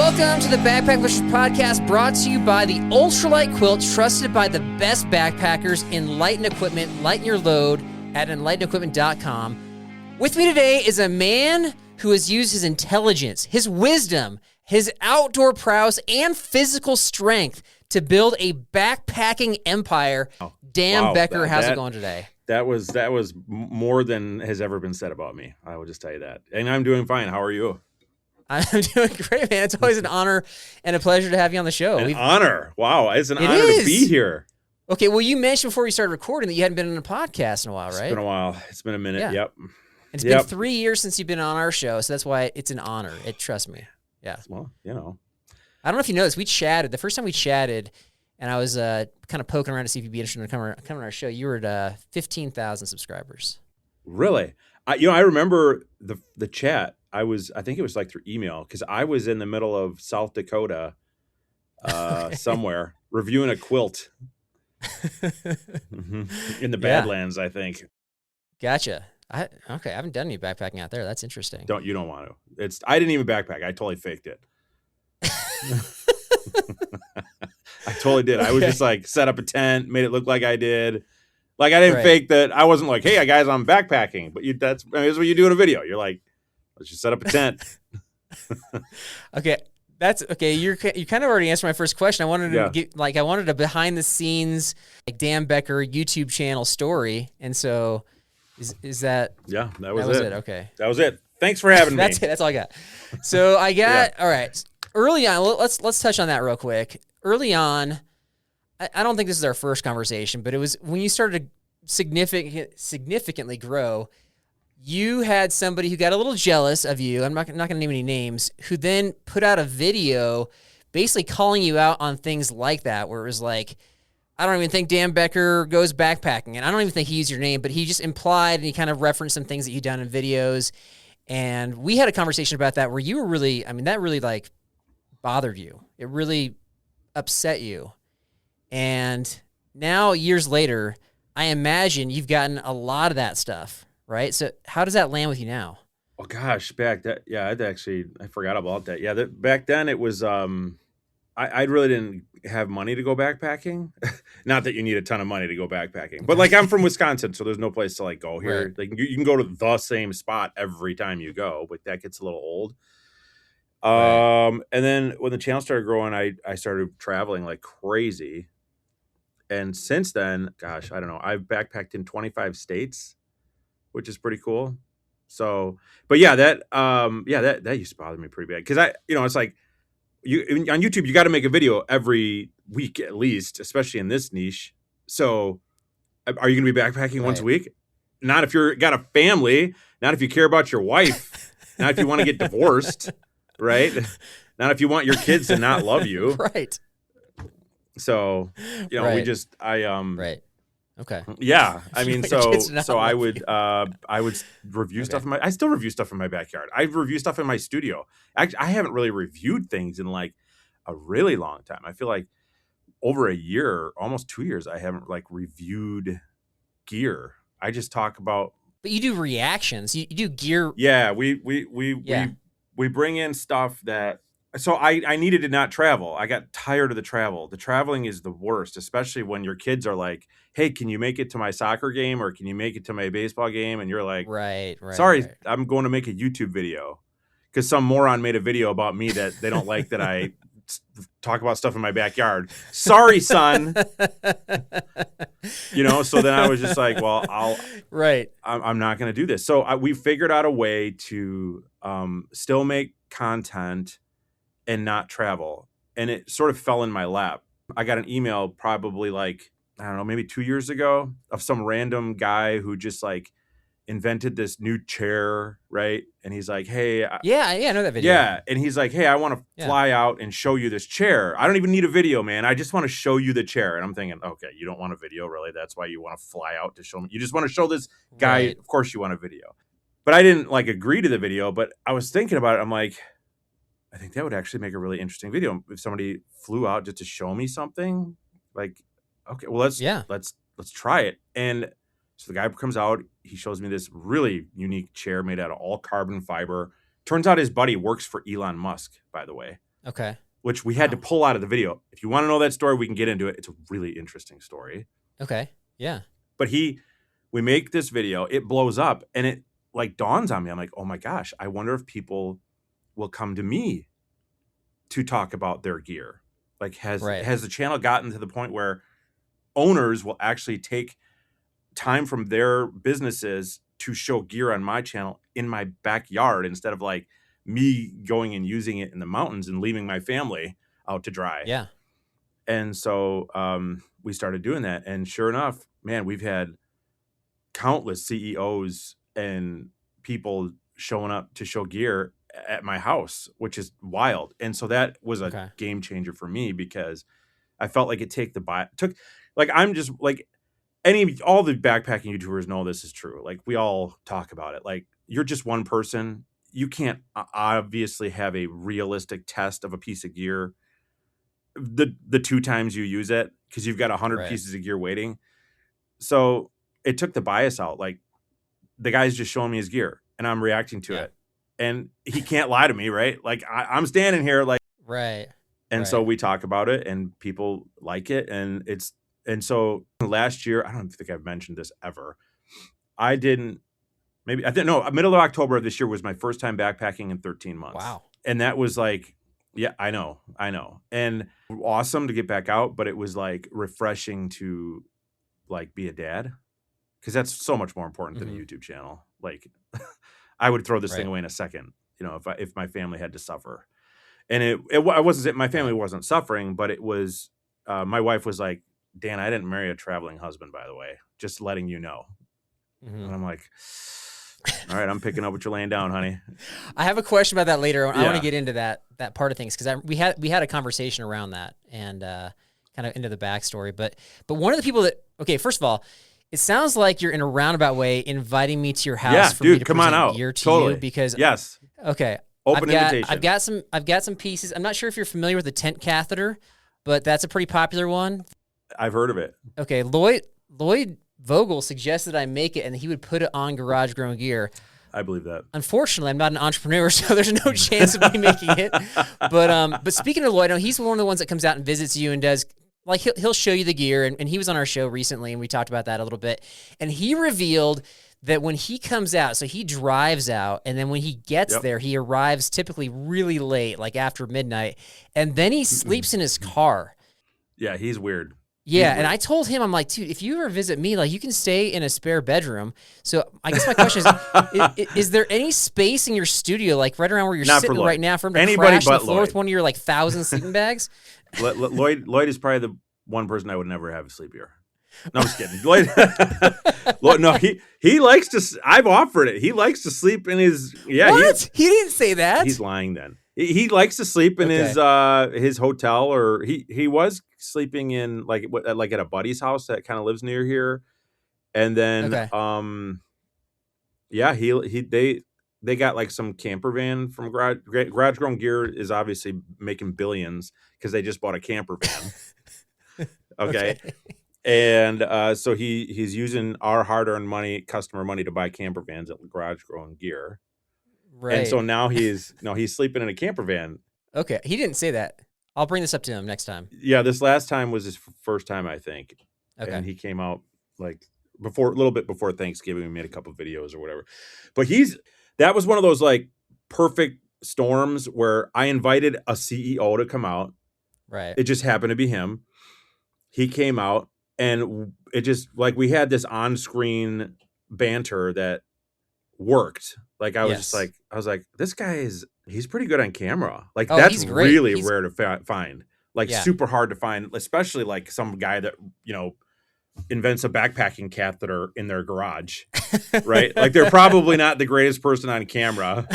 Welcome to the Backpack Pushers Podcast, brought to you by the Ultralight Quilt, trusted by the best backpackers. Enlighten Equipment. Lighten your load at enlightenequipment.com. With me today is a man who has used his intelligence, his wisdom, his outdoor prowess, and physical strength to build a backpacking empire. Dan Becker, how's it going today? That was more than has ever been said about me. I will just tell you that. And I'm doing fine. How are you? I'm doing great, man. It's always an honor and a pleasure to have you on the show. Honor. Wow. It's an honor to be here. Okay, well, you mentioned before we started recording that you hadn't been on a podcast in a while, right? It's been a while. It's been a minute. Yeah. Yep. It's been 3 years since you've been on our show, so that's why it's an honor. Trust me. Yeah. Well, you know. I don't know if you know this. We chatted. The first time we chatted, and I was kind of poking around to see if you'd be interested in coming on our show, you were at 15,000 subscribers. Really? I remember the chat. I think it was like through email, because I was in the middle of South Dakota somewhere reviewing a quilt in the Badlands, I think. Gotcha. I haven't done any backpacking out there. That's interesting. You don't want to. I didn't even backpack. I totally faked it. I totally did. I was just like set up a tent, made it look like I did. Like I didn't fake that. I wasn't like, hey guys, I'm backpacking. But that's what you do in a video. You're like, let's just set up a tent. Okay, that's okay. You kind of already answered my first question. I wanted to get I wanted a behind the scenes Dan Becker YouTube channel story, and so is that? Yeah, that was it. Okay, that was it. Thanks for having me. That's it. That's all I got. So I got all right. Early on, let's touch on that real quick. Early on, I don't think this is our first conversation, but it was when you started to significantly grow. You had somebody who got a little jealous of you. I'm not going to name any names. Who then put out a video, basically calling you out on things like that, where it was like, I don't even think Dan Becker goes backpacking, and I don't even think he used your name, but he just implied and he kind of referenced some things that you'd done in videos, and we had a conversation about that where you were really, that really like bothered you. It really upset you. And now, years later, I imagine you've gotten a lot of that stuff, right? So how does that land with you now? Oh gosh, I forgot about that. Yeah, back then it was, I really didn't have money to go backpacking. Not that you need a ton of money to go backpacking, but like I'm from Wisconsin, so there's no place to like go here. Right. Like you can go to the same spot every time you go, but that gets a little old. Right. And then when the channel started growing, I started traveling like crazy. And since then, gosh, I don't know, I've backpacked in 25 states, which is pretty cool. So, but yeah, that used to bother me pretty bad. Cause it's like on YouTube, you got to make a video every week at least, especially in this niche. So are you going to be backpacking once a week? Not if you're got a family, not if you care about your wife, not if you want to get divorced. Right? Not if you want your kids to not love you. Right. So, Right. Okay. Yeah. I mean, so I would review stuff I still review stuff in my backyard. I review stuff in my studio. Actually, I haven't really reviewed things in like a really long time. I feel like over a year, almost 2 years, I haven't like reviewed gear. I just talk about. But you do reactions. You do gear. Yeah. We bring in stuff that, so I needed to not travel. I got tired of the travel. The traveling is the worst, especially when your kids are like, hey, can you make it to my soccer game? Or can you make it to my baseball game? And you're like, sorry, I'm going to make a YouTube video. Because some moron made a video about me that they don't like that I talk about stuff in my backyard. Sorry, son. So then I was just like, well, I'm not going to do this. So we figured out a way to still make content and not travel. And it sort of fell in my lap. I got an email probably like, I don't know, maybe 2 years ago of some random guy who just like invented this new chair, right? And he's like, hey. I know that video. Yeah. And he's like, hey, I want to fly out and show you this chair. I don't even need a video, man. I just want to show you the chair. And I'm thinking, okay, you don't want a video, really? That's why you want to fly out to show me. You just want to show this guy. Right. Of course you want a video. But I didn't like agree to the video, but I was thinking about it. I'm like, I think that would actually make a really interesting video if somebody flew out just to show me something. Like, okay, well, let's try it. And so the guy comes out, he shows me this really unique chair made out of all carbon fiber. Turns out his buddy works for Elon Musk, by the way. Okay. which we had to pull out of the video. If you want to know that story, we can get into it. It's a really interesting story. Okay. Yeah. But we make this video, it blows up, and it like dawns on me. I'm like, oh my gosh, I wonder if people will come to me to talk about their gear. Like, has the channel gotten to the point where owners will actually take time from their businesses to show gear on my channel in my backyard instead of like me going and using it in the mountains and leaving my family out to dry? Yeah. And so we started doing that. And sure enough, man, we've had countless CEOs and people showing up to show gear at my house, which is wild. And so that was a game changer for me, because I felt like I'm just like all the backpacking YouTubers know this is true. Like, we all talk about it. Like, you're just one person. You can't obviously have a realistic test of a piece of gear the 2 times you use it, because you've got 100 pieces of gear waiting. So it took the bias out. Like, the guy's just showing me his gear and I'm reacting to it, and he can't lie to me, right? Like, I'm standing here like, and so we talk about it and people like it. And so last year, I don't think I've mentioned this ever. Middle of October of this year was my first time backpacking in 13 months. Wow. And that was like, yeah, I know. And awesome to get back out, but it was like refreshing to like be a dad, because that's so much more important than a YouTube channel. Like, I would throw this thing away in a second, if my family had to suffer. And my family wasn't suffering, but it was, my wife was like, Dan, I didn't marry a traveling husband, by the way, just letting you know. And I'm like, all right, I'm picking up what you're laying down, honey. I have a question about that later. I want to get into that part of things, because we had a conversation around that and kind of into the backstory. But one of the people that, first of all, it sounds like you're in a roundabout way inviting me to your house for me to present gear to you, because open invitation. I've got some pieces. I'm not sure if you're familiar with the tent catheter, but that's a pretty popular one. I've heard of it. Okay, Lloyd Vogel suggested I make it, and he would put it on Garage Grown Gear. I believe that. Unfortunately, I'm not an entrepreneur, so there's no chance of me making it. But speaking of Lloyd, I know he's one of the ones that comes out and visits you and does, like, he'll show you the gear, and he was on our show recently, and we talked about that a little bit. And he revealed that when he comes out, so he drives out, and then when he gets there, he arrives typically really late, like after midnight, and then he sleeps in his car. Yeah, he's weird. Yeah, and I told him, I'm like, dude, if you ever visit me, like, you can stay in a spare bedroom. So I guess my question is there any space in your studio, like right around where you're sitting right now, for him to crash on the floor with one of your like 1,000 sleeping bags? Lloyd is probably the one person I would never have sleep here. No, I'm just kidding. Lloyd, no, he likes to. I've offered it. He likes to sleep in his. Yeah, what? He didn't say that. He's lying then. He likes to sleep in his hotel, or he was sleeping in like at a buddy's house that kind of lives near here, and then they got like some camper van from Garage Grown Gear is obviously making billions because they just bought a camper van. Okay. And so he's using our hard-earned customer money to buy camper vans at Garage Grown Gear. Right. And so now he's sleeping in a camper van. Okay. He didn't say that. I'll bring this up to him next time. Yeah, this last time was his first time, I think. Okay. And he came out like a little bit before Thanksgiving. We made a couple videos or whatever. But that was one of those like perfect storms where I invited a CEO to come out. Right. It just happened to be him. He came out, and it just like we had this on-screen banter that worked. Like I was like, this guy he's pretty good on camera. Like that's really rare to find. Like super hard to find, especially like some guy that, invents a backpacking catheter in their garage, right? Like they're probably not the greatest person on camera.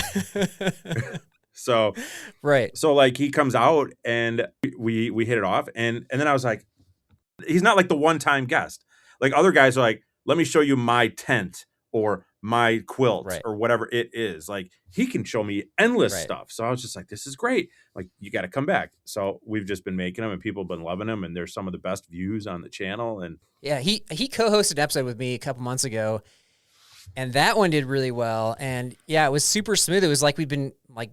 So like he comes out and we hit it off, and then I was like, he's not like the one-time guest. Like other guys are like, let me show you my tent or my quilt or whatever it is. Like he can show me endless stuff. So I was just like, this is great. Like you got to come back. So we've just been making them, and people have been loving them, and there's some of the best views on the channel. And yeah, he co-hosted an episode with me a couple months ago, and that one did really well. And yeah, it was super smooth. It was like we'd been like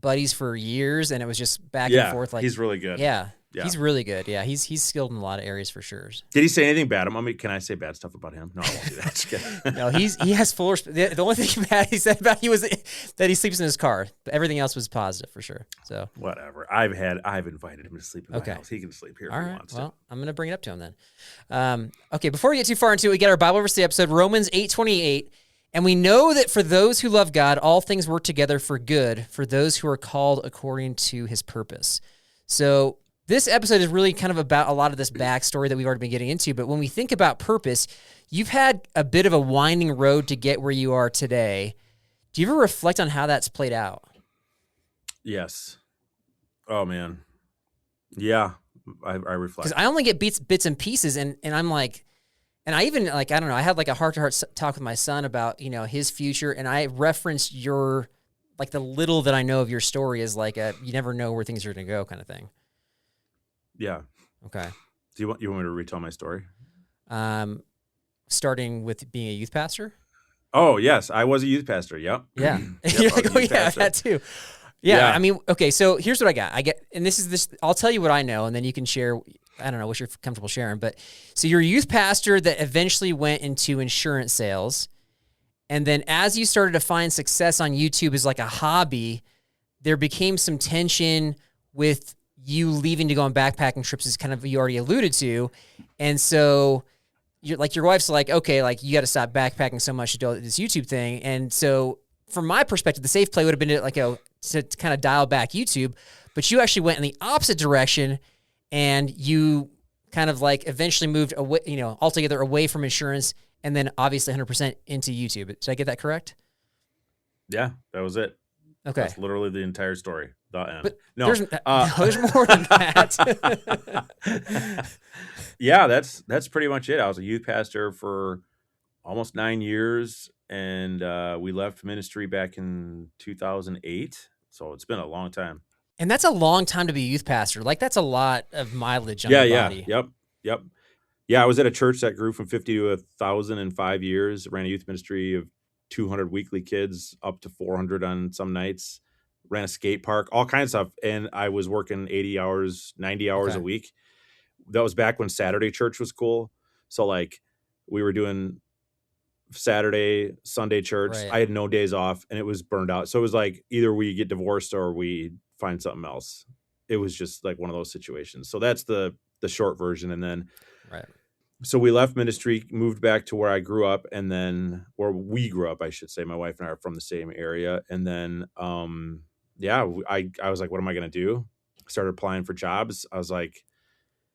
buddies for years, and it was just back and Yeah, forth. Like, he's really good. yeah, Yeah. he's really good. Yeah, he's skilled in a lot of areas for sure. Did he say anything bad? I mean, can I say bad stuff about him? No, I won't do that. Just kidding. No, he has full respect. The only thing bad he said about you was that he sleeps in his car. But everything else was positive for sure. So whatever. I've invited him to sleep in my Okay. house. He can sleep here all if he right, wants well, I'm gonna bring it up to him then. Okay, before we get too far into it, we get our Bible verse of the episode, Romans 8:28. And we know that for those who love God, all things work together for good, for those who are called according to his purpose. So this episode is really kind of about a lot of this backstory that we've already been getting into. But when we think about purpose, you've had a bit of a winding road to get where you are today. Do you ever reflect on how that's played out? Yes. Oh, man. Yeah, I reflect. Because I only get bits and pieces, and I'm like, and I even, like, I don't know, I had like a heart-to-heart talk with my son about, his future, and I referenced your, like, the little that I know of your story is like you never know where things are going to go kind of thing. Yeah. Okay. Do you want me to retell my story? Starting with being a youth pastor? Oh, yes. I was a youth pastor. Yep. Yeah. Yep, You're I was like, a oh, youth yeah, pastor. that too. Yeah, Yeah. I mean, okay, so here's what I got. And this is I'll tell you what I know, and then you can share, I don't know, what you're comfortable sharing. But so you're a youth pastor that eventually went into insurance sales. And then as you started to find success on YouTube as like a hobby, there became some tension with you leaving to go on backpacking trips, as kind of you already alluded to. And so your wife's like, okay, like you got to stop backpacking so much to do this YouTube thing. And so from my perspective, the safe play would have been to kind of dial back YouTube, but you actually went in the opposite direction, and you kind of like eventually moved away, altogether away from insurance, and then obviously 100% into YouTube. Did I get that correct? Yeah, that was it. Okay. That's literally the entire story. The end. But no, there's more than that. Yeah, that's pretty much it. I was a youth pastor for almost 9 years, and we left ministry back in 2008. So it's been a long time. And that's a long time to be a youth pastor. Like, that's a lot of mileage on Yeah, your yeah, body. yep. Yeah, I was at a church that grew from 50 to 1,000 in 5 years. Ran a youth ministry of 200 weekly kids, up to 400 on some nights. Ran a skate park, all kinds of stuff. And I was working 80 hours, 90 hours Okay. a week. That was back when Saturday church was cool. So like we were doing Saturday, Sunday church. Right. I had no days off, and it was burned out. So it was like either we get divorced or we find something else. It was just like one of those situations. So that's the short version. And then Right. so we left ministry, moved back to where I grew up, and then, or we grew up, I should say. My wife and I are from the same area. And then, I was like, what am I going to do? Started applying for jobs. I was like,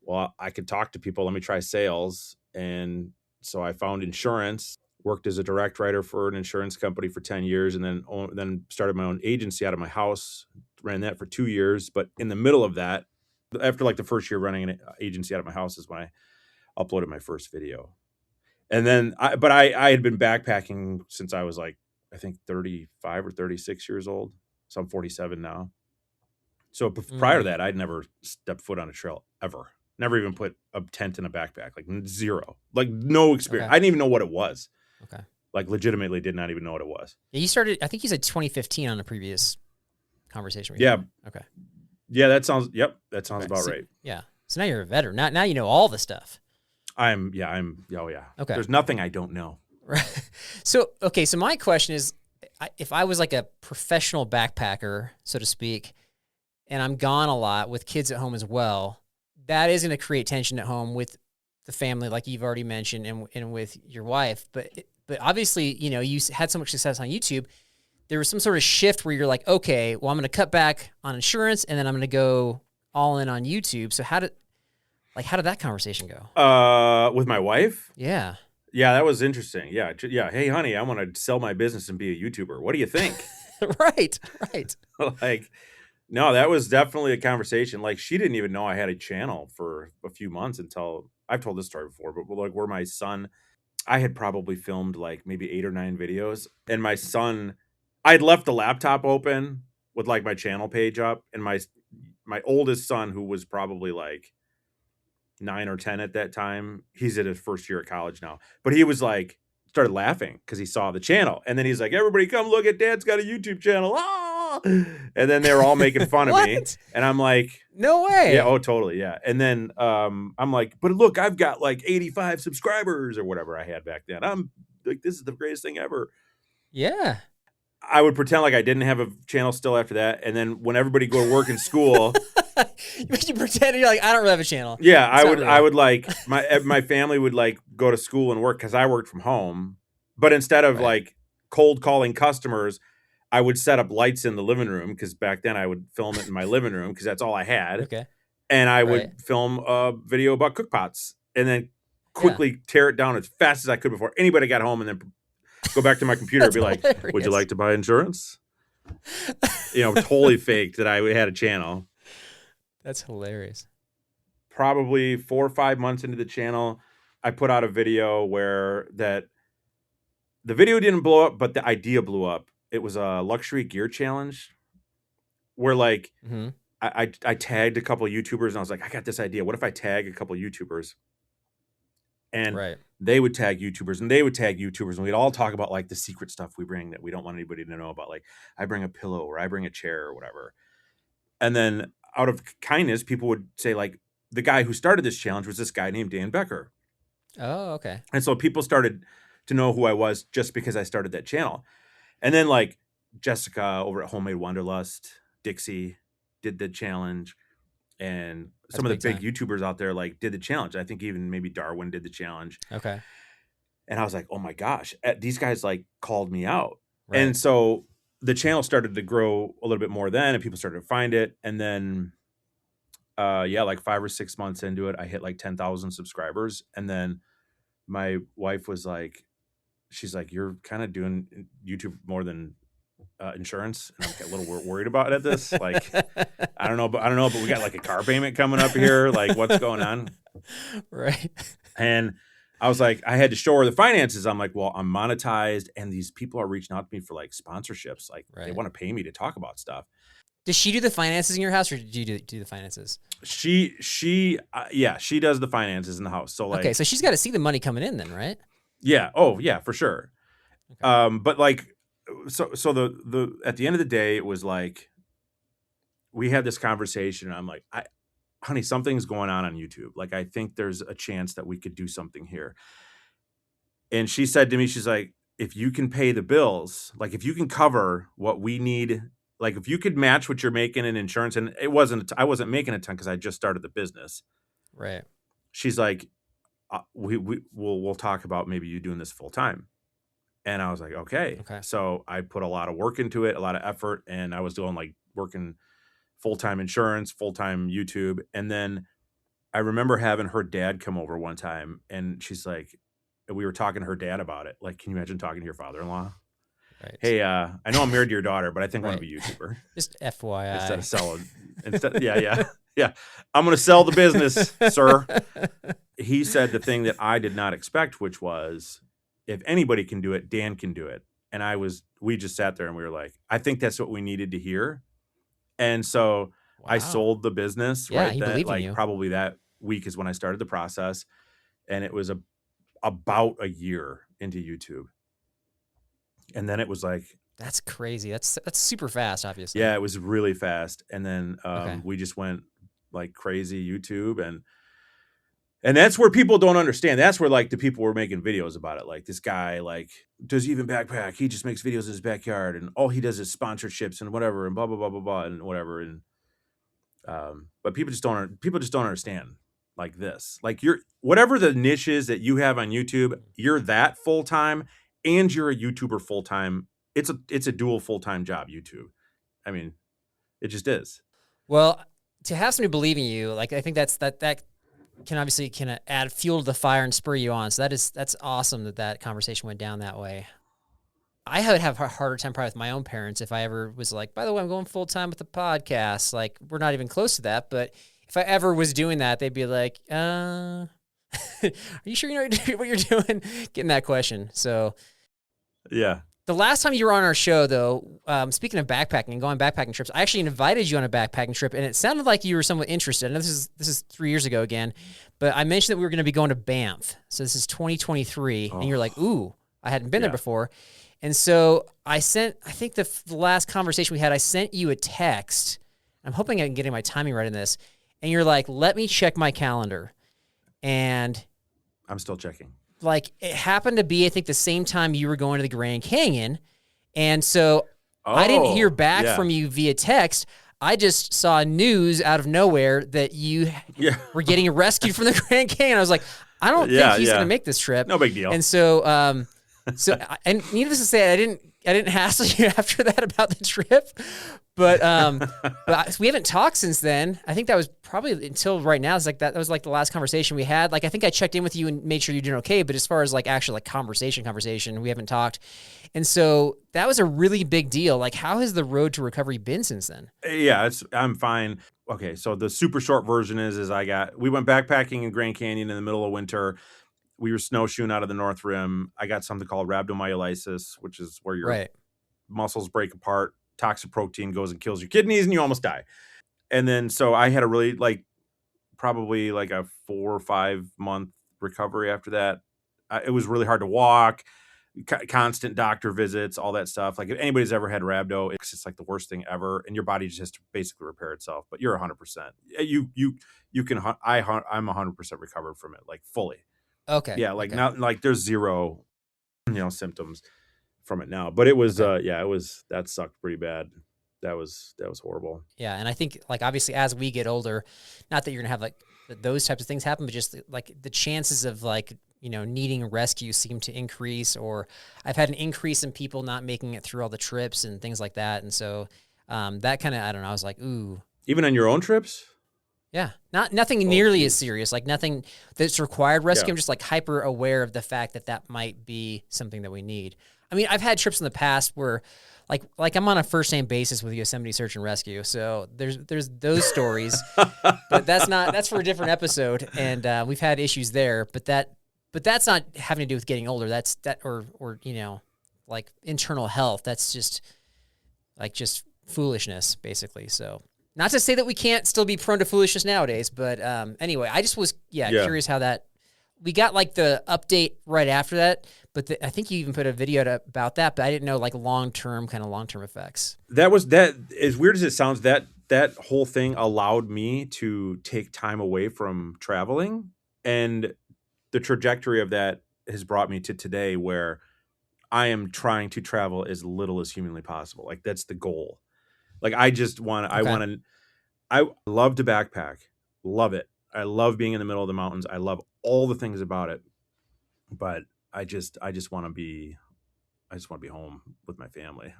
well, I could talk to people. Let me try sales. And so I found insurance, worked as a direct writer for an insurance company for 10 years, and then started my own agency out of my house, ran that for 2 years. But in the middle of that, after like the first year running an agency out of my house is when I uploaded my first video. And then I had been backpacking since I was like, I think 35 or 36 years old. So I'm 47 now. So prior to that, I'd never stepped foot on a trail ever. Never even put a tent in a backpack, like zero, like no experience. Okay. I didn't even know what it was. Okay. Like legitimately did not even know what it was. Yeah, you started, I think you said 2015 on a previous conversation. Yeah. Okay. Yeah, that sounds Okay. about right. Yeah. So now you're a veteran. Now you know all the stuff. Oh yeah. Okay. There's nothing I don't know. Right. So my question is, if I was like a professional backpacker, so to speak, and I'm gone a lot with kids at home as well, that is going to create tension at home with the family, like you've already mentioned, and with your wife. But obviously, you had so much success on YouTube. There was some sort of shift where you're like, okay, well, I'm going to cut back on insurance, and then I'm going to go all in on YouTube. So how did that conversation go? With my wife? Yeah. Yeah, that was interesting. Yeah. Hey, honey, I want to sell my business and be a YouTuber. What do you think? Right. Like, no, that was definitely a conversation. Like, she didn't even know I had a channel for a few months until I've told this story before, but like where my son, I had probably filmed like maybe 8 or 9 videos, and my son, I'd left the laptop open with like my channel page up, and my oldest son, who was probably like 9 or 10 at that time, he's in his first year at college now, but he was like, started laughing because he saw the channel, and then he's like, everybody come look at Dad's got a YouTube channel. And then they were all making fun of me. What? And I'm like, No way. yeah, oh, totally, yeah. And then I'm like, but look, I've got like 85 subscribers or whatever I had back then. I'm like, this is the greatest thing ever. Yeah. I would pretend like I didn't have a channel still after that. And then when everybody go to work in school, you pretend you're like, I don't really have a channel. yeah, It's I would like my family would like go to school and work because I worked from home. But instead of like cold calling customers, I would set up lights in the living room because back then I would film it in my living room because that's all I had. Okay. And I would film a video about cookpots and then quickly tear it down as fast as I could before anybody got home, and then go back to my computer and be like, hilarious. would you like to buy insurance? Totally faked that I had a channel. That's hilarious. Probably 4 or 5 months into the channel, I put out a video where that the video didn't blow up, but the idea blew up. It was a luxury gear challenge where like I tagged a couple of YouTubers and I was like, I got this idea. What if I tag a couple of YouTubers? And they would tag YouTubers and they would tag YouTubers, and we'd all talk about like the secret stuff we bring that we don't want anybody to know about. Like I bring a pillow or I bring a chair or whatever. And then out of kindness, people would say like, the guy who started this challenge was this guy named Dan Becker. Oh, okay. And so people started to know who I was just because I started that channel. And then like Jessica over at Homemade Wanderlust, Dixie did the challenge. And some of the big YouTubers out there like did the challenge. I think even maybe Darwin did the challenge. Okay. And I was like, oh my gosh, these guys like called me out. And so the channel started to grow a little bit more then, and people started to find it. And then, like 5 or 6 months into it, I hit like 10,000 subscribers. And then my wife was like, she's like, you're kind of doing YouTube more than insurance, and I'm a little worried about it. This like I don't know, but we got like a car payment coming up here. Like, what's going on? Right. And I was like, I had to show her the finances. I'm like, well, I'm monetized, and these people are reaching out to me for like sponsorships. Like they want to pay me to talk about stuff. Does she do the finances in your house, or did you do the finances? She does the finances in the house. So like, okay, so she's got to see the money coming in then, right? Yeah. Oh yeah, for sure. Okay. But like, so the at the end of the day, it was like, we had this conversation, and I'm like, honey, something's going on YouTube. Like, I think there's a chance that we could do something here. And she said to me, she's like, if you can pay the bills, like if you can cover what we need, like if you could match what you're making in insurance, and I wasn't making a ton because I just started the business. Right. She's like, we'll talk about maybe you doing this full time. And I was like, okay. So I put a lot of work into it, a lot of effort, and I was doing like working full-time insurance, full-time YouTube. And then I remember having her dad come over one time, and she's like, we were talking to her dad about it. Like, can you imagine talking to your father-in-law? Right. Hey, I know I'm married to your daughter, but I think I want to be a YouTuber. Just FYI. Instead of selling. Yeah. I'm going to sell the business, sir. He said the thing that I did not expect, which was, if anybody can do it, Dan can do it. And we just sat there and we were like, I think that's what we needed to hear. And so I sold the business right then. Like probably that week is when I started the process. And it was about a year into YouTube. And then it was like, that's crazy. That's super fast, obviously. Yeah, it was really fast. And then we just went like crazy YouTube, and that's where people don't understand. That's where like the people were making videos about it. Like this guy, like, does he even backpack? He just makes videos in his backyard, and all he does is sponsorships and whatever, and blah blah blah blah blah and whatever. And but people just don't understand like this. Like whatever the niche is that you have on YouTube, you're that full time, and you're a YouTuber full time. It's a dual full time job. YouTube. I mean, it just is. Well, to have somebody believe in you, like I think that can obviously add fuel to the fire and spur you on. So that's awesome that conversation went down that way. I would have a harder time probably with my own parents if I ever was like, by the way, I'm going full time with the podcast. Like, we're not even close to that. But if I ever was doing that, they'd be like, are you sure you know what you're doing? Getting that question. So yeah. The last time you were on our show, though, speaking of backpacking and going backpacking trips, I actually invited you on a backpacking trip, and it sounded like you were somewhat interested. I know this is 3 years ago again, but I mentioned that we were going to be going to Banff. So this is 2023, and you're like, ooh, I hadn't been there before. And so I think the last conversation we had, I sent you a text. I'm hoping I'm getting my timing right in this. And you're like, let me check my calendar. And I'm still checking. Like, it happened to be, I think, the same time you were going to the Grand Canyon. And so I didn't hear back from you via text. I just saw news out of nowhere that you were getting rescued from the Grand Canyon. I was like, I don't think he's going to make this trip. No big deal. And so, and needless to say, I didn't hassle you after that about the trip. But we haven't talked since then. I think that was probably until right now. It's like that was like the last conversation we had. Like, I think I checked in with you and made sure you're doing okay. But as far as like actual like conversation, we haven't talked. And so that was a really big deal. Like, how has the road to recovery been since then? Yeah, I'm fine. Okay, so the super short version is we went backpacking in Grand Canyon in the middle of winter. We were snowshoeing out of the North Rim. I got something called rhabdomyolysis, which is where your muscles break apart. Toxic protein goes and kills your kidneys and you almost die. And then, so I had a really probably like a 4 or 5 month recovery after that. It was really hard to walk, constant doctor visits, all that stuff. Like, if anybody's ever had rhabdo, it's just like the worst thing ever. And your body just has to basically repair itself, but you're 100%. You can, I'm 100% recovered from it, like fully. Okay. Yeah. Like not like there's zero, symptoms from it now, but it was that sucked pretty bad. That was horrible. Yeah, and I think like obviously as we get older, not that you're gonna have like those types of things happen, but just like the chances of like needing rescue seem to increase. Or I've had an increase in people not making it through all the trips and things like that, and so that kind of, I don't know, I was like, ooh. Even on your own trips? Yeah, nothing nearly as serious, like nothing that's required rescue. I'm just like hyper aware of the fact that might be something that we need. I mean, I've had trips in the past where, like I'm on a first name basis with Yosemite Search and Rescue, so there's those stories, but that's for a different episode, and we've had issues there, but that's not having to do with getting older. That's or like internal health. That's just foolishness, basically. So, not to say that we can't still be prone to foolishness nowadays, but anyway, I just was curious how that. We got like the update right after that, but I think you even put a video about that, but I didn't know like long-term effects. That as weird as it sounds, that whole thing allowed me to take time away from traveling, and the trajectory of that has brought me to today where I am trying to travel as little as humanly possible. Like, that's the goal. Like, I love to backpack. Love it. I love being in the middle of the mountains. I love all the things about it, but I just want to be home with my family.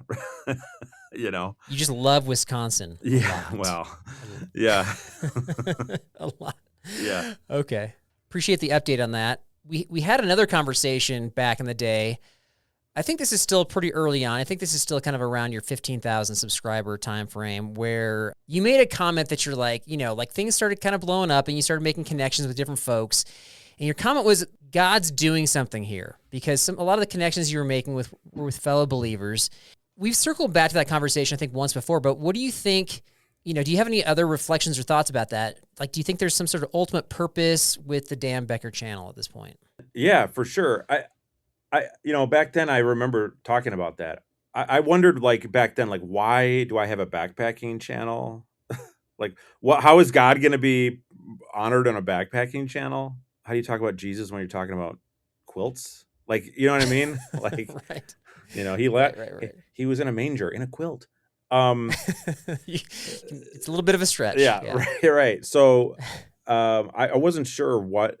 You just love Wisconsin. Yeah. Well, yeah. A lot. Yeah. Okay. Appreciate the update on that. We had another conversation back in the day. I think this is still pretty early on. I think this is still kind of around your 15,000 subscriber time frame, where you made a comment that you're like, like things started kind of blowing up and you started making connections with different folks. And your comment was, God's doing something here, because a lot of the connections you were making were with fellow believers. We've circled back to that conversation, I think, once before, but what do you think, do you have any other reflections or thoughts about that? Like, do you think there's some sort of ultimate purpose with the Dan Becker channel at this point? Yeah, for sure. I back then I remember talking about that. I wondered, like, back then, like, why do I have a backpacking channel? Like, how is God going to be honored on a backpacking channel? How do you talk about Jesus when you're talking about quilts? Like, you know what I mean? Like, right. Right. He was in a manger in a quilt. It's a little bit of a stretch. Yeah. Right. So, I wasn't sure what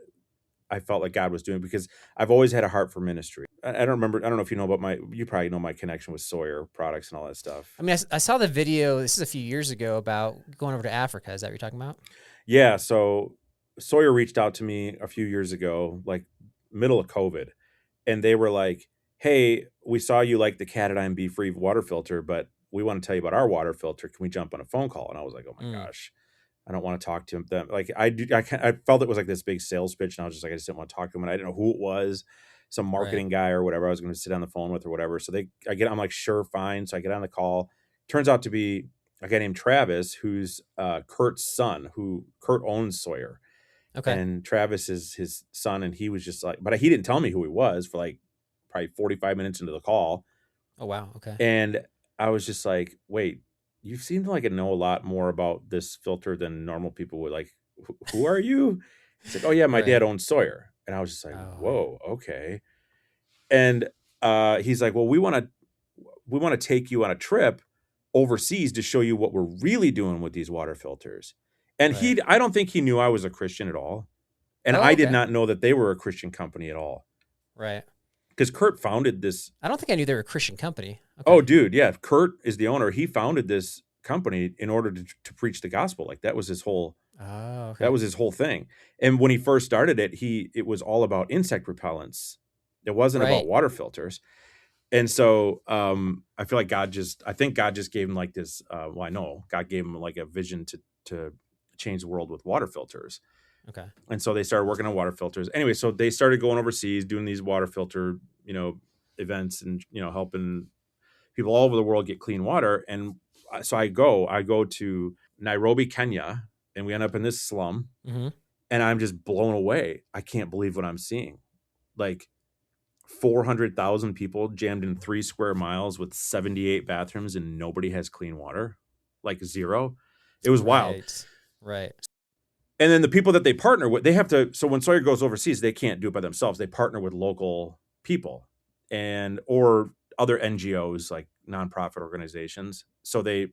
I felt like God was doing, because I've always had a heart for ministry. I don't know if you know about you probably know my connection with Sawyer products and all that stuff. I mean, I saw the video, this is a few years ago, about going over to Africa. Is that what you're talking about? Yeah. So Sawyer reached out to me a few years ago, like middle of COVID. And they were like, hey, we saw you like the Catadine Be Free water filter, but we want to tell you about our water filter. Can we jump on a phone call? And I was like, oh my gosh. I don't want to talk to them. Like, I felt it was like this big sales pitch, and I was just like, I just didn't want to talk to them, and I didn't know who it was, some marketing guy or whatever I was going to sit on the phone with or whatever. So I'm like, sure, fine. So I get on the call. Turns out to be a guy named Travis, who's Kurt's son, who Kurt owns Sawyer. Okay. And Travis is his son, and he was just like, but he didn't tell me who he was for like probably 45 minutes into the call. Oh, wow. Okay. And I was just like, wait, you seem like I know a lot more about this filter than normal people would. Like, who are you? He's like, oh yeah, my Right. dad owns Sawyer. And I was just like, Oh, whoa, okay. And he's like, well, we want to take you on a trip overseas to show you what we're really doing with these water filters. And right. I don't think he knew I was a Christian at all. And Oh, I did okay. not know that they were a Christian company at all. Right. Because Kurt founded this. I don't think I knew they were a Christian company. Okay. Oh, dude. Yeah. Kurt is the owner. He founded this company in order to preach the gospel. Like that was his whole, Oh, okay. that was his whole thing. And when he first started it, it was all about insect repellents. It wasn't about water filters. And so I feel like I think God just gave him like this. Well, I know God gave him like a vision to change the world with water filters. Okay. And so they started working on water filters. Anyway, so they started going overseas, doing these water filter, events and, helping people all over the world get clean water. And so I go to Nairobi, Kenya, and we end up in this slum. Mm-hmm. And I'm just blown away. I can't believe what I'm seeing. Like 400,000 people jammed in 3 square miles with 78 bathrooms and nobody has clean water, like zero. It was wild. Right. And then the people that they partner with, they have to, so when Sawyer goes overseas, they can't do it by themselves. They partner with local people or other NGOs, like nonprofit organizations. So they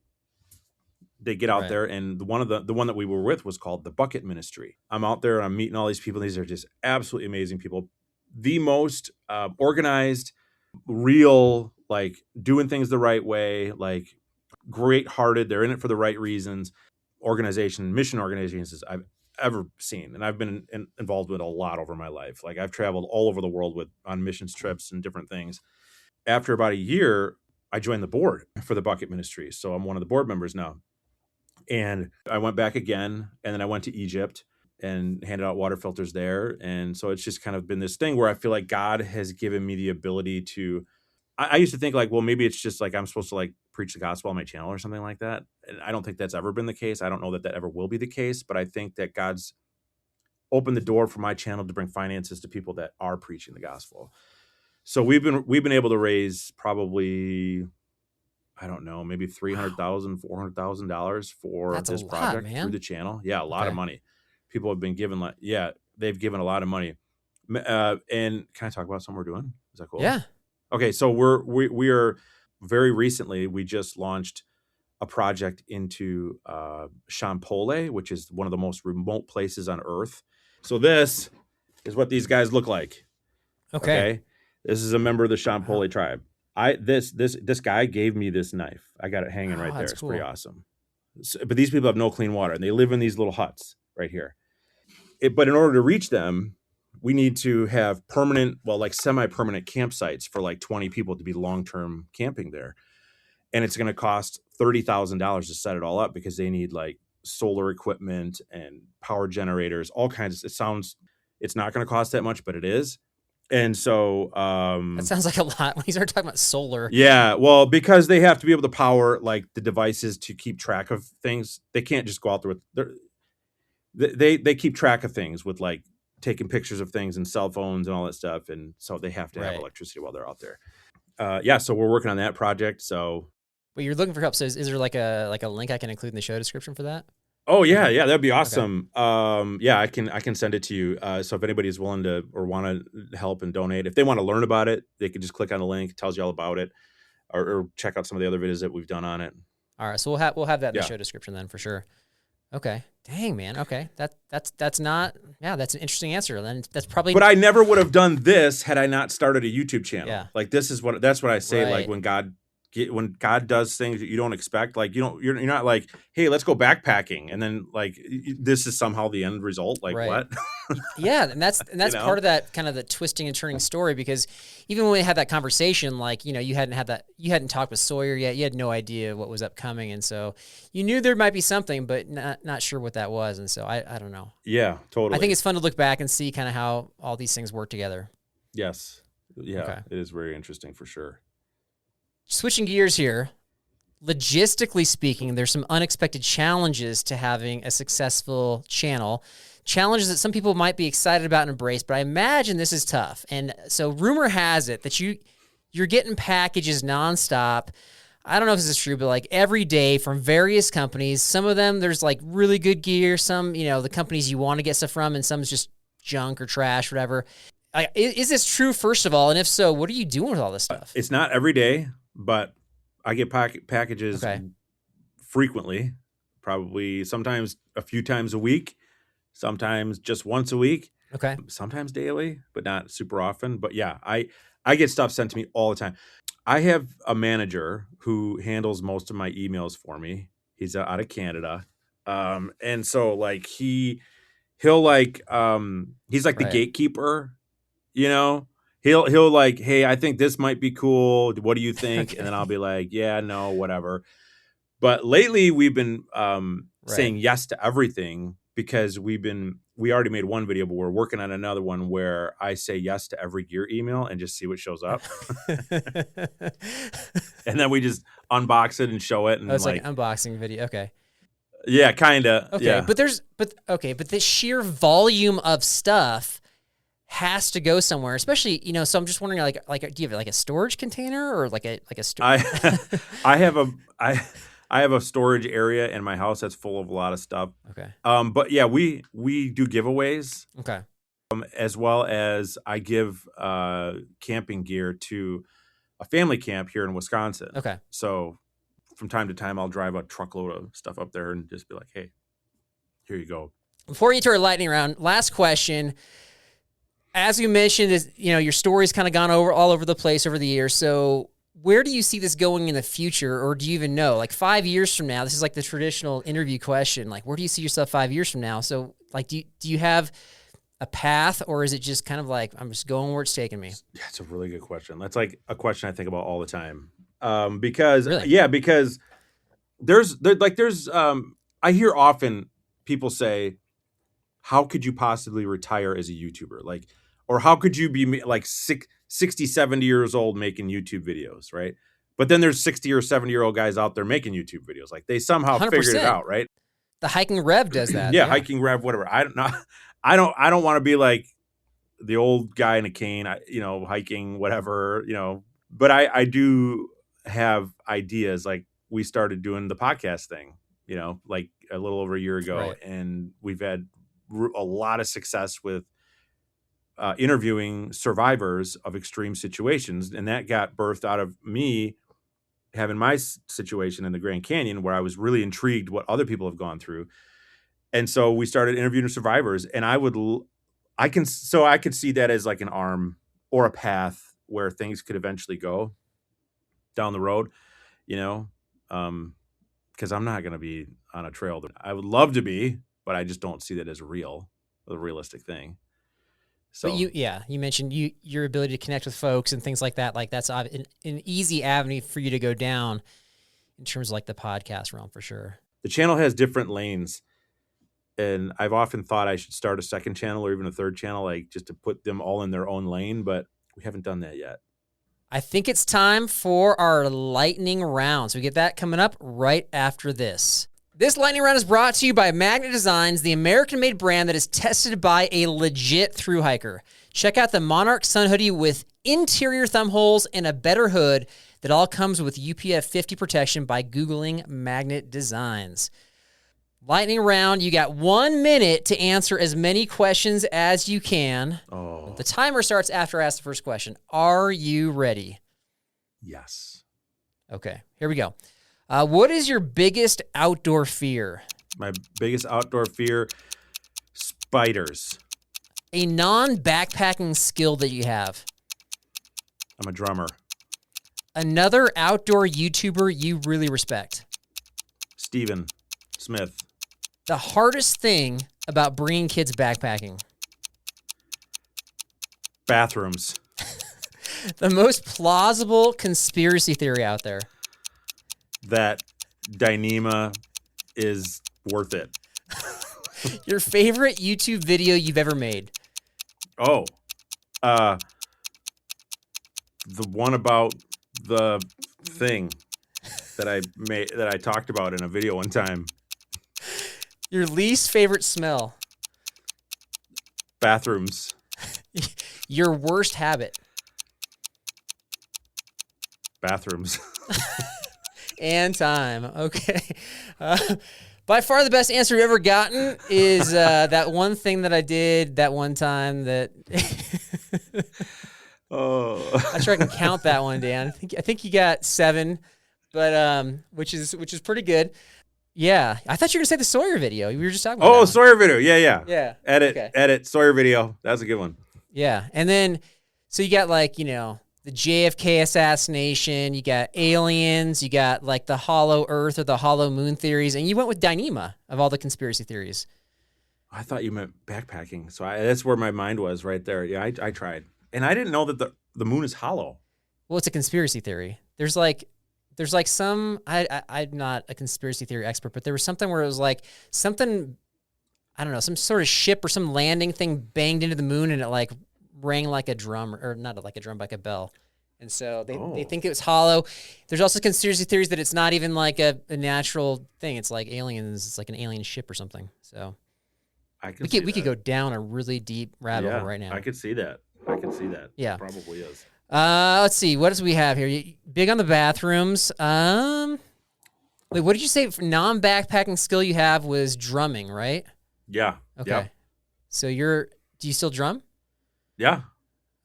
get out there, and the one that we were with was called the Bucket Ministry. I'm out there and I'm meeting all these people. These are just absolutely amazing people. The most organized, real, like doing things the right way, like great hearted. They're in it for the right reasons. Mission organizations I've ever seen. And I've been involved with a lot over my life. Like I've traveled all over the world on missions trips and different things. After about a year, I joined the board for the Bucket Ministry. So I'm one of the board members now. And I went back again, and then I went to Egypt and handed out water filters there. And so it's just kind of been this thing where I feel like God has given me the ability to, I used to think like, well, maybe it's just like I'm supposed to like preach the gospel on my channel or something like that. And I don't think that's ever been the case. I don't know that ever will be the case, but I think that God's opened the door for my channel to bring finances to people that are preaching the gospel. So we've been able to raise probably, I don't know, maybe $300,000, $400,000 for this project through the channel. Yeah, a lot of money. People have been given they've given a lot of money. And can I talk about something we're doing? Is that cool? Yeah. Okay, so we are very recently, we just launched a project into Champole, which is one of the most remote places on Earth. So this is what these guys look like. Okay. This is a member of the Champole tribe. This guy gave me this knife. I got it hanging right there. It's pretty awesome. So, but these people have no clean water, and they live in these little huts right here. But in order to reach them, we need to have semi-permanent campsites for like 20 people to be long-term camping there. And it's going to cost $30,000 to set it all up because they need like solar equipment and power generators, all kinds of, it's not going to cost that much, but it is. And so that sounds like a lot when you start talking about solar. Yeah, well, because they have to be able to power like the devices to keep track of things. They can't just go out there with they keep track of things with like taking pictures of things and cell phones and all that stuff, and so they have to have electricity while they're out there. So we're working on that project. So, but you're looking for help. So is there like a link I can include in the show description for that? Oh yeah, that'd be awesome. Okay. I can send it to you. So if anybody's willing to or want to help and donate, if they want to learn about it, they can just click on the link. It tells you all about it, or check out some of the other videos that we've done on it. All right, so we'll have that in the show description then for sure. Okay, dang man. Okay, that's not. Yeah, that's an interesting answer. Then that's probably. But I never would have done this had I not started a YouTube channel. Yeah. Like that's what I say. Right. Like when God does things that you don't expect, like you're not like, hey, let's go backpacking, and then like this is somehow the end result. Like what? Yeah, and that's part of that kind of the twisting and turning story, because even when we had that conversation, like you hadn't talked with Sawyer yet, you had no idea what was upcoming, and so you knew there might be something, but not sure what that was, and so I don't know. Yeah, totally. I think it's fun to look back and see kind of how all these things work together. Yes, yeah, It is very interesting for sure. Switching gears here, logistically speaking, there's some unexpected challenges to having a successful channel. challenges that some people might be excited about and embrace, but I imagine this is tough. And so rumor has it that you're getting packages nonstop. I don't know if this is true, but like every day from various companies. Some of them, there's like really good gear. Some, the companies you want to get stuff from, and some is just junk or trash, whatever. Is this true, first of all? And if so, what are you doing with all this stuff? It's not every day, but I get packages frequently, probably sometimes a few times a week, sometimes just once a week, sometimes daily, but not super often. But yeah, I get stuff sent to me all the time. I have a manager who handles most of my emails for me. He's out of Canada. And so like he'll like, he's like the gatekeeper, he'll like, hey, I think this might be cool. What do you think? And then I'll be like, yeah, no, whatever. But lately we've been saying yes to everything because we already made one video, but we're working on another one where I say yes to every gear email and just see what shows up. And then we just unbox it and show it. And it's like an unboxing video. Okay. Yeah, kind of. Okay. Yeah. But the sheer volume of stuff has to go somewhere, especially, so I'm just wondering, like, do you have like a storage container or like a storage? I have a storage area in my house that's full of a lot of stuff. Okay. But yeah, we do giveaways. Okay. As well as I give camping gear to a family camp here in Wisconsin. Okay. So from time to time, I'll drive a truckload of stuff up there and just be like, hey, here you go. Before we get to our lightning round, last question. As you mentioned, your story's kind of gone all over the place over the years. So where do you see this going in the future, or do you even know? Like 5 years from now, this is like the traditional interview question. Like, where do you see yourself 5 years from now? So, like, do you have a path, or is it just kind of like, I'm just going where it's taking me? Yeah, it's a really good question. That's like a question I think about all the time. Because there's I hear often people say, how could you possibly retire as a YouTuber? Like, or how could you be like 60, 70 years old making YouTube videos, right? But then there's 60 or 70-year-old guys out there making YouTube videos. Like they somehow 100%. figured it out, right? The Hiking Rev does that. Yeah, Hiking Rev, whatever. I don't know. I don't want to be like the old guy in a cane, hiking, whatever, but I do have ideas. Like we started doing the podcast thing, like a little over a year ago, and we've had a lot of success with interviewing survivors of extreme situations. And that got birthed out of me having my situation in the Grand Canyon, where I was really intrigued what other people have gone through. And so we started interviewing survivors, and I could see that as like an arm or a path where things could eventually go down the road, because I'm not going to be on a trail. I would love to be, but I just don't see that as a realistic thing. So, but you mentioned your ability to connect with folks and things like that. Like that's an easy avenue for you to go down in terms of like the podcast realm, for sure. The channel has different lanes, and I've often thought I should start a second channel or even a third channel, like just to put them all in their own lane, but we haven't done that yet. I think it's time for our lightning round. So we get that coming up right after this. This lightning round is brought to you by Magnet Designs, the American-made brand that is tested by a legit thru hiker. Check out the Monarch Sun Hoodie with interior thumb holes and a better hood that all comes with UPF 50 protection by Googling Magnet Designs. Lightning round, you got 1 minute to answer as many questions as you can. Oh. The timer starts after I ask the first question. Are you ready? Yes. Okay, here we go. What is your biggest outdoor fear? My biggest outdoor fear, spiders. A non-backpacking skill that you have. I'm a drummer. Another outdoor YouTuber you really respect. Steven Smith. The hardest thing about bringing kids backpacking. Bathrooms. The most plausible conspiracy theory out there. That Dyneema is worth it. Your favorite YouTube video you've ever made. Oh, the one about the thing that I talked about in a video one time. Your least favorite smell. Bathrooms. Your worst habit. Bathrooms. And time. Okay. By far the best answer we've ever gotten is that one thing that I did that one time that Oh. I'm sure I can count that one, Dan. I think you got 7, but which is pretty good. Yeah. I thought you were gonna say the Sawyer video. We were just talking about that one. Sawyer video. Yeah. Yeah. Edit Sawyer video. That's a good one. Yeah. And then so you got like, the JFK assassination, you got aliens, you got like the hollow earth or the hollow moon theories, and you went with Dyneema of all the conspiracy theories. I thought you meant backpacking. So that's where my mind was right there. Yeah, I tried. And I didn't know that the moon is hollow. Well, it's a conspiracy theory. There's like some, I'm not a conspiracy theory expert, but there was something where it was like something, I don't know, some sort of ship or some landing thing banged into the moon and it like rang like a drum, or not like a drum, like a bell. And so they think it was hollow. There's also conspiracy theories that it's not even like a natural thing. It's like aliens. It's like an alien ship or something. So we could go down a really deep rabbit hole right now. I could see that. Yeah. It probably is. Let's see. What else we have here? Big on the bathrooms. Wait, what did you say? Non-backpacking skill you have was drumming, right? Yeah. Okay. Yeah. So do you still drum? Yeah.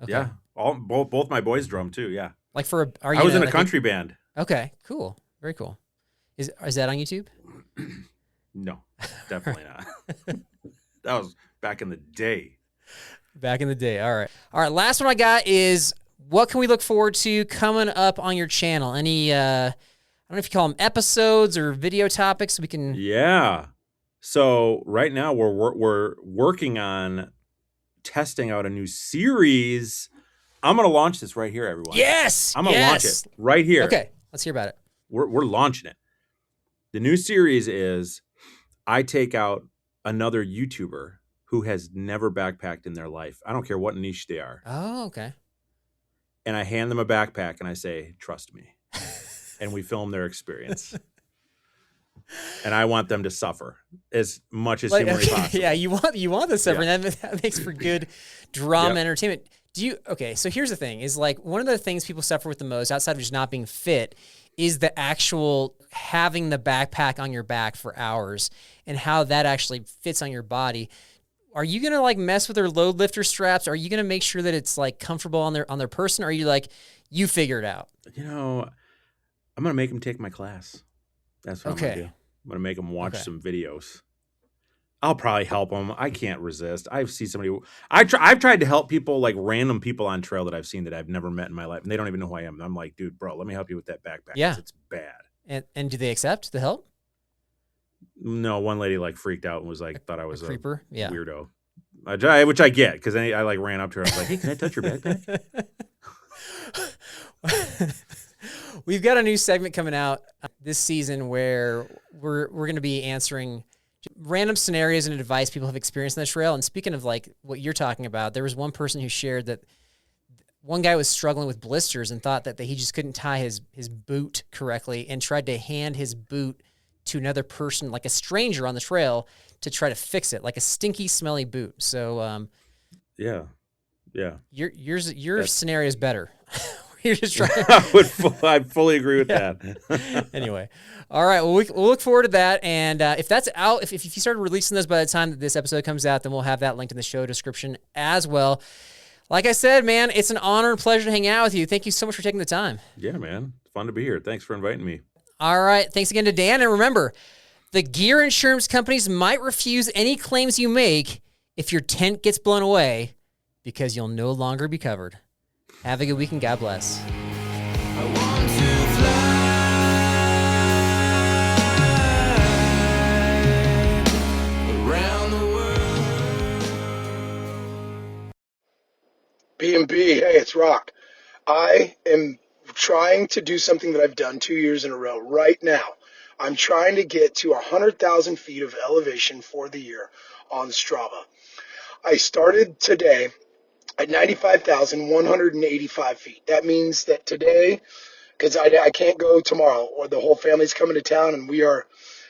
Okay. Yeah. Both my boys drum too. Yeah. Like I was in a country band. Okay. Cool. Very cool. Is that on YouTube? No, definitely not. That was back in the day. Back in the day. All right. Last one I got is, what can we look forward to coming up on your channel? Any, I don't know if you call them episodes or video topics. We can. Yeah. So right now we're working on testing out a new series. I'm going to launch this right here, everyone. Yes. I'm going to launch it right here. Okay. Let's hear about it. We're launching it. The new series is I take out another YouTuber who has never backpacked in their life. I don't care what niche they are. Oh, okay. And I hand them a backpack and I say, trust me. And we film their experience. And I want them to suffer as much as humanly possible. Yeah, you want the suffering. Yeah. That makes for good drama entertainment. So here's the thing, is like one of the things people suffer with the most outside of just not being fit is the actual having the backpack on your back for hours and how that actually fits on your body. Are you going to like mess with their load lifter straps? Are you going to make sure that it's like comfortable on their person? Or are you like, you figure it out? I'm going to make them take my class. That's what I'm going to do. I'm going to make them watch some videos. I'll probably help them. I can't resist. I see somebody. I've tried to help people, like random people on trail that I've seen that I've never met in my life, and they don't even know who I am. And I'm like, dude, bro, let me help you with that backpack. Yeah, it's bad. And do they accept the help? No, one lady like freaked out and was like, thought I was a creeper, weirdo. Which I get, because I like ran up to her. I was like, hey, can I touch your backpack? We've got a new segment coming out this season where we're going to be answering random scenarios and advice people have experienced on the trail. And speaking of like what you're talking about, there was one person who shared that one guy was struggling with blisters and thought that he just couldn't tie his boot correctly and tried to hand his boot to another person, like a stranger on the trail, to try to fix it, like a stinky, smelly boot. So, yeah. Your scenario is better. You're just trying. I fully agree with that. Anyway, all right. Well, we'll look forward to that. And if that's out, if you started releasing those by the time that this episode comes out, then we'll have that linked in the show description as well. Like I said, man, it's an honor and pleasure to hang out with you. Thank you so much for taking the time. Yeah, man. It's fun to be here. Thanks for inviting me. All right. Thanks again to Dan. And remember, the gear insurance companies might refuse any claims you make if your tent gets blown away because you'll no longer be covered. Have a good week and God bless. I want to fly around the world. B&B, hey, it's Rock. I am trying to do something that I've done 2 years in a row right now. I'm trying to get to 100,000 feet of elevation for the year on Strava. I started today at 95,185 feet. That means that today, because I can't go tomorrow, or the whole family's coming to town and we are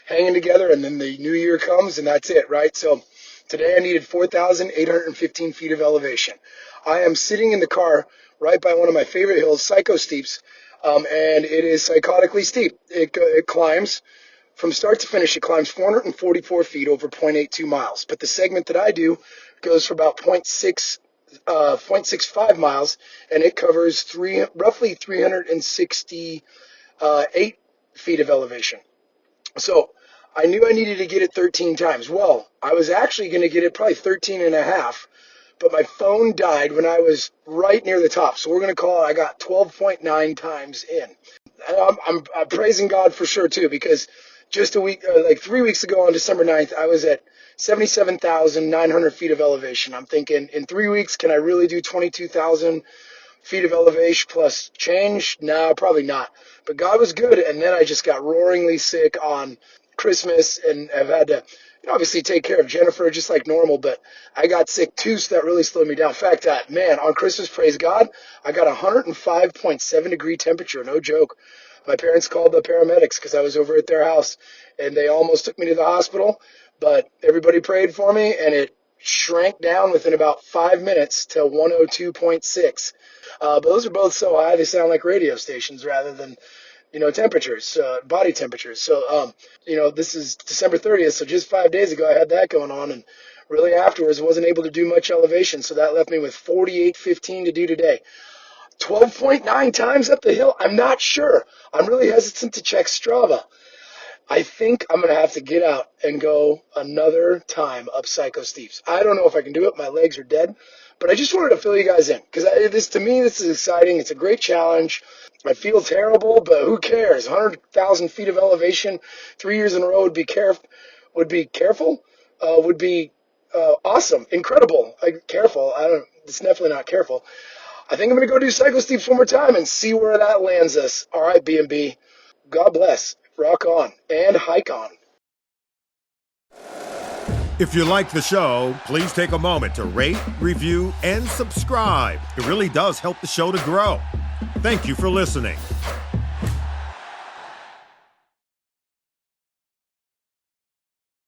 hanging together, and then the new year comes and that's it, right? So Today I needed 4,815 feet of elevation. I am sitting in the car right by one of my favorite hills, Psycho Steeps, and it is psychotically steep. It climbs from start to finish. It climbs 444 feet over 0.82 miles. But the segment that I do goes for about 0.65 miles, and it covers roughly 368 feet of elevation. So I knew I needed to get it 13 times. Well, I was actually going to get it probably 13 and a half, but my phone died when I was right near the top. So we're going to call it, I got 12.9 times in. And I'm praising God for sure too, because just like 3 weeks ago on December 9th, I was at 77,900 feet of elevation. I'm thinking, in 3 weeks, can I really do 22,000 feet of elevation plus change? No, probably not. But God was good, and then I just got roaringly sick on Christmas, and I've had to obviously take care of Jennifer just like normal, but I got sick too, so that really slowed me down. In fact, man, on Christmas, praise God, I got 105.7 degree temperature, no joke. My parents called the paramedics because I was over at their house, and they almost took me to the hospital, but everybody prayed for me, and it shrank down within about 5 minutes to 102.6. But those are both so high, they sound like radio stations rather than, temperatures, body temperatures. So, this is December 30th, so just 5 days ago I had that going on, and really afterwards wasn't able to do much elevation, so that left me with 48.15 to do today. 12.9 times up the hill? I'm not sure. I'm really hesitant to check Strava. I think I'm going to have to get out and go another time up Psycho Steeps. I don't know if I can do it. My legs are dead. But I just wanted to fill you guys in, because to me, this is exciting. It's a great challenge. I feel terrible, but who cares? 100,000 feet of elevation, 3 years in a row would be awesome, incredible. Careful. It's definitely not careful. I think I'm going to go do Psycho Steeps one more time and see where that lands us. All right, B&B. God bless. Rock on and hike on. If you like the show, please take a moment to rate, review, and subscribe. It really does help the show to grow. Thank you for listening.